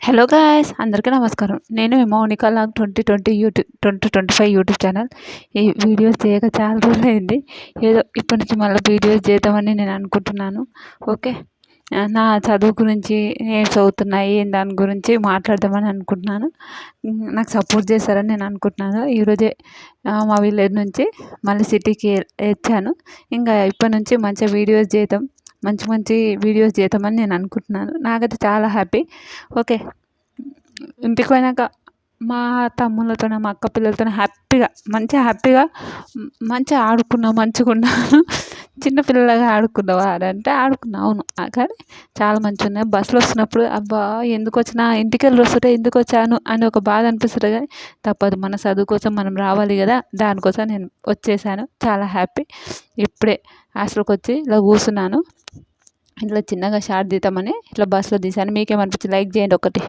Hello guys, అందరికీ నమస్కారం. నేను మౌనిక లాగ్ 2025 యూట్యూబ్ ఛానల్. ఈ వీడియోస్ చేయక చాలా రోజులైంది. ఏదో ఇప్పటి నుంచి మళ్ళీ వీడియోస్ చేద్దామని నేను అనుకుంటున్నాను. ఓకే, నా చదువు గురించి, నేను చదువుతున్నా దాని గురించి మాట్లాడదామని అనుకుంటున్నాను. నాకు సపోర్ట్ చేస్తారని నేను అనుకుంటున్నాను. ఈరోజే మా విలేజ్ నుంచి మళ్ళీ సిటీకి వచ్చాను. ఇంకా ఇప్పటి నుంచి మంచిగా వీడియోస్ చేద్దాం, మంచి వీడియోస్ చేద్దామని నేను అనుకుంటున్నాను. నాకైతే చాలా హ్యాపీ. ఓకే, ఇంటికి పోయినాక మా తమ్ముళ్ళతో, మా అక్క పిల్లలతో హ్యాపీగా మంచిగా ఆడుకున్నా, మంచిగా ఉన్నాను. చిన్నపిల్లలాగా ఆడుకున్నావా అని అంటే ఆడుకున్నా, అవును. కానీ చాలా మంచిగా ఉన్నాయి. బస్సులో వస్తున్నప్పుడు అబ్బా ఎందుకు వచ్చినా, ఇంటికి వెళ్ళి వస్తుంటే ఎందుకు వచ్చాను అని ఒక బాధ అనిపిస్తుంది. కానీ తప్పదు, మన చదువు కోసం మనం రావాలి కదా, దానికోసం నేను వచ్చేసాను. చాలా హ్యాపీ. ఇప్పుడే హాస్టల్కి వచ్చి ఇలా కూర్చున్నాను. ఇట్లా చిన్నగా షార్ట్ తీద్దామని ఇట్లా బస్సులో తీసాను. మీకేమనిపించి లైక్ చేయండి ఒకటి.